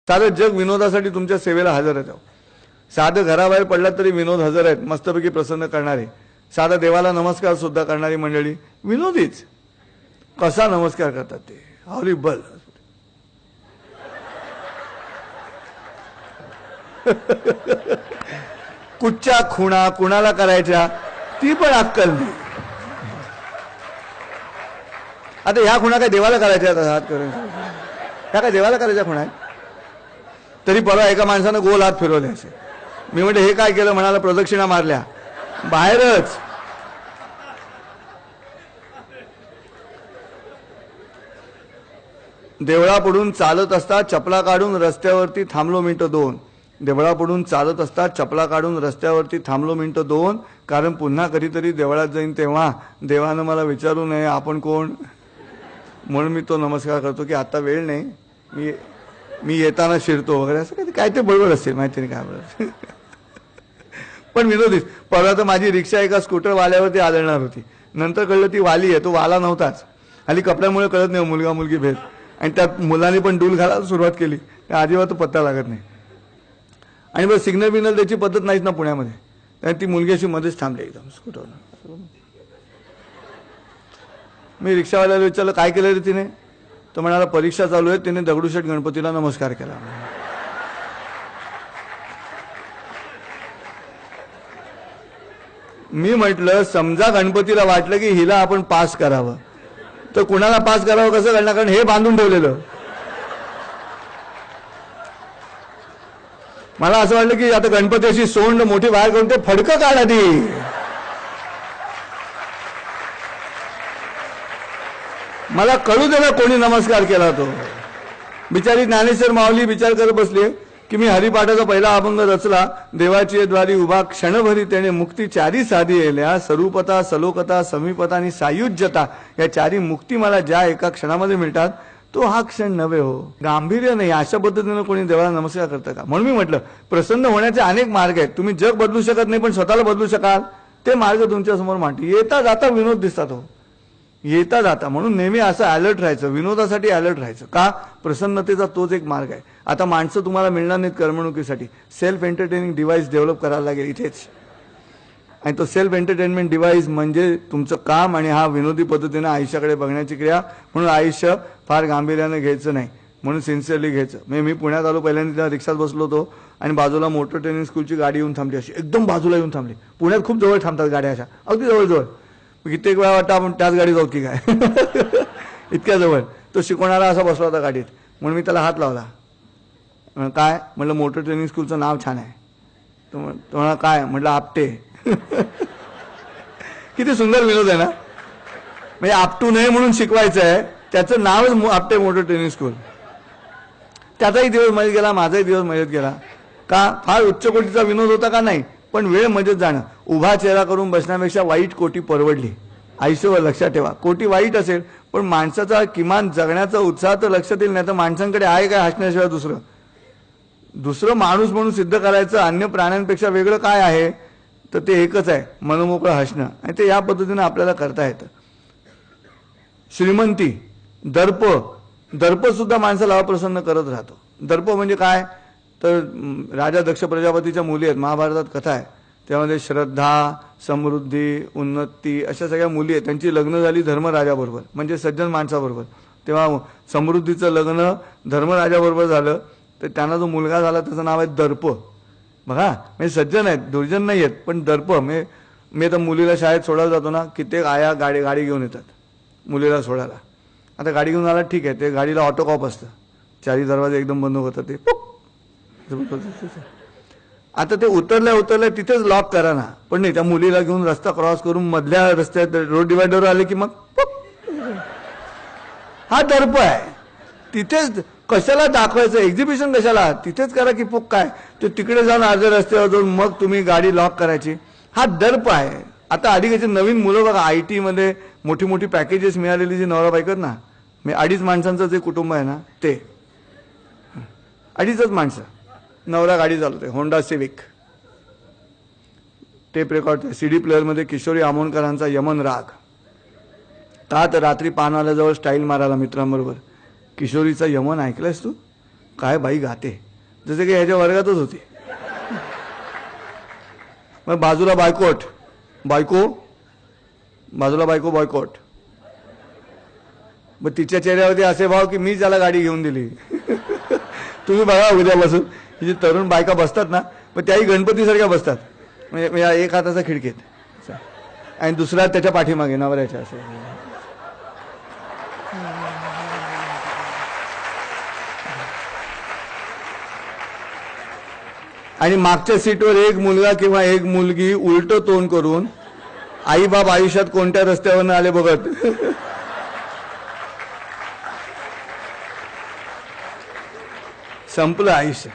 साधं जग विनोदासाठी तुमच्या सेवेला हजर आहे. साधं घराबाहेर पडलात तरी विनोद हजर आहेत, मस्तपैकी प्रसन्न करणारे. साधा देवाला नमस्कार सुद्धा करणारी मंडळी विनोदीच. कसा नमस्कार करतात ते, हॉरिबल. कुठच्या खुणा कुणाला करायच्या ती पण अक्कल नाही. आता ह्या खुणा काय देवाला करायच्या हात करून, ह्या काय देवाला करायच्या खुणा आहेत. तरी परवा एका माणसानं गोल हात फिरवले असे. मी म्हणते हे काय केलं, म्हणाला प्रदक्षिणा मारल्या बाहेरच. देवळापुढून चालत असता चपला काढून रस्त्यावरती थांबलो मिनिटं 2. देवळापुढून चालत असता चपला काढून रस्त्यावरती थांबलो मिनिटं 2. कारण पुन्हा कधीतरी देवळात जाईन तेव्हा देवानं मला विचारू नये आपण कोण, म्हणून मी तो नमस्कार करतो की आता वेळ नाही, मी येताना शिरतो वगैरे असं काय ते बरोबर असेल माहिती नाही काय बरोबर. पण विनोदीच. परवा तर माझी रिक्षा एका स्कूटरवाल्यावरती आदळणार होती. नंतर कळलं ती वाली आहे, तो वाला नव्हताच. हल्ली कपड्यामुळे कळत नाही मुलगा मुलगी भेद. आणि त्यात मुलांनी पण डूल घालायला सुरुवात केली, अजिबात पत्ता लागत नाही. आणि बस सिग्नल बिग्नल त्याची पद्धत नाहीच ना पुण्यामध्ये. त्यामुळे ती मुलगी अशी मध्येच थांबली एकदम स्कूटरवर. मी रिक्षावाल्याला विचारलं काय केलं रे तिने. तो म्हणाला परीक्षा चालू आहे, तिने दगडूशेठ गणपतीला नमस्कार केला. मी म्हटलं समजा गणपतीला वाटलं की हिला आपण पास करावं, तर कुणाला पास करावं कसं करणार, कारण हे बांधून ठेवलेलं. मला असं वाटलं की आता गणपतीची सोंड मोठी बाहेर करून ते फडकं काढा ती. मला कळू दे ना कोणी नमस्कार केला तो. बिचारी ज्ञानेश्वर माऊली विचार करत बसले की मी हरिपाठाचा पहिला अभंग रचला. देवाची द्वारी उभा क्षणभरी त्याने मुक्ती चारी साधी येल्या. स्वरूपता सलोकता समीपता आणि सायुज्यता या चारी मुक्ती मला ज्या एका क्षणामध्ये मिळतात तो हा क्षण नव्हे हो. गांभीर्य नाही अशा पद्धतीने कोणी देवाला नमस्कार करतं का. म्हणून मी म्हटलं प्रसन्न होण्याचे अनेक मार्ग आहेत. तुम्ही जग बदलू शकत नाही पण स्वतःला बदलू शकाल, ते मार्ग तुमच्या समोर मांडते. येता जाता विनोद दिसतात हो, येता जाता. म्हणून नेहमी असं अलर्ट राहायचं, विनोदासाठी अलर्ट राहायचं. का, प्रसन्नतेचा तोच एक मार्ग आहे. आता माणसं तुम्हाला मिळणार नाहीत करमणुकीसाठी. सेल्फ एंटरटेनिंग डिव्हाइस डेव्हलप करायला लागेल इथेच. आणि तो सेल्फ एंटरटेनमेंट डिव्हाइस म्हणजे तुमचं काम आणि हा विनोदी पद्धतीने आयुष्याकडे बघण्याची क्रिया. म्हणून आयुष्य फार गांभीर्याने घ्यायचं नाही, म्हणून सिन्सिअरली घ्यायचं. मी पुण्यात आलो पहिल्यांदा रिक्षात बसलो होतो आणि बाजूला मोटर ट्रेनिंग स्कूलची गाडी येऊन थांबली, अशी एकदम बाजूला येऊन थांबली. पुण्यात खूप जवळ थांबतात गाड्या अशा, अगदी जवळ. कित्येक वेळा वाटतं आपण त्याच गाडी जाऊ की काय. इतक्या जवळ. तो शिकवणारा असा बसला होता गाडीत, म्हणून मी त्याला हात लावला. काय म्हटलं, मोटर ट्रेनिंग स्कूलचं नाव छान आहे. तो म्हणा काय म्हटलं, आपटे. किती सुंदर विनोद आहे ना. म्हणजे आपटू नये म्हणून शिकवायचं आहे, त्याचं नावच आपटे मोटर ट्रेनिंग स्कूल. त्याचाही दिवस मजेत गेला, माझाही दिवस मजेत गेला. का, फार उच्च कोटीचा विनोद होता का, नाही, पण वेळ मजेत जाणं. उभा चेहरा करून बसण्यापेक्षा वाईट कोटी परवडली. आयुष्यभर लक्षात ठेवा, कोटी वाईट असेल पण माणसाचा किमान जगण्याचा उत्साह तर लक्षात येईल. नाही तर माणसांकडे आहे काय हसण्याशिवाय दुसरं माणूस म्हणून सिद्ध करायचं अन्य प्राण्यांपेक्षा वेगळं काय आहे, तर ते एकच आहे, मनमोकळं हसणं. आणि ते या पद्धतीने आपल्याला करता येतं. श्रीमंती, दर्प सुद्धा माणसाला अप्रसन्न करत राहतो. दर्प म्हणजे काय, तर राजा दक्ष प्रजापतीच्या मुली आहेत, महाभारतात कथा आहे. त्यामध्ये श्रद्धा, समृद्धी, उन्नती अशा सगळ्या मुली आहेत. त्यांची लग्न झाली धर्मराजाबरोबर, म्हणजे सज्जन माणसाबरोबर. तेव्हा समृद्धीचं लग्न धर्मराजाबरोबर झालं, तर त्यांना जो मुलगा झाला त्याचं नाव आहे दर्प. बघा, म्हणजे सज्जन आहेत, दुर्जन नाही आहेत, पण दर्प. मी आता मुलीला शाळेत सोडायला जातो ना, कित्येक आया गाडी घेऊन येतात मुलीला सोडायला. आता गाडी घेऊन आला, ठीक आहे, ते गाडीला ऑटोकॉप असतं, चारी दरवाजे एकदम बंद होतात, ते आता ते उतरल्या तिथेच लॉक करा ना. पण नाही, त्या मुलीला घेऊन रस्ता क्रॉस करून मधल्या रस्त्यात रोड डिवायडर आले की मग हा दर्प आहे. तिथेच कशाला दाखवायचं, एक्झिबिशन कशाला, तिथेच करा की पुक काय, ते तिकडे जाऊन अर्ध्या रस्त्यावर जाऊन मग तुम्ही गाडी लॉक करायची. हा दर्प आहे. आता अलीकडचे नवीन मुलं बघा, IT मध्ये मोठी मोठी पॅकेजेस मिळालेली जी नवरा बायकोत ना, मी 2.5 माणसांचं जे कुटुंब आहे ना, ते 2.5च माणसं, नवरा गाडी चालवते, Honda Civic. Tape record CD प्लेअरमध्ये किशोरी आमोणकरांचा यमन राग. का, तर रात्री पानवाल्याजवळ स्टाईल मारायला मित्रांबरोबर. किशोरीचा यमन ऐकलंयस तू, काय बाई गाते, जसे की ह्याच्या वर्गातच होती. मग बाजूला बायकोट, बाजूला बायको बॉयकॉट. मग तिच्या चेहऱ्यावरती असे भाव की मी त्याला गाडी घेऊन दिली. तुम्ही बघा उद्यापासून ही जी तरुण बायका बसतात ना, मग त्याही गणपतीसारख्या बसतात. म्हणजे या एक हाताचा खिडकीत आणि दुसरा त्याच्या पाठीमागे नवऱ्याच्या असं. आणि मागच्या सीटवर एक मुलगा किंवा एक मुलगी उलट तोंड करून आई बाप आयुष्यात कोणत्या रस्त्यावरनं आले बघत. संपलं आयुष्य.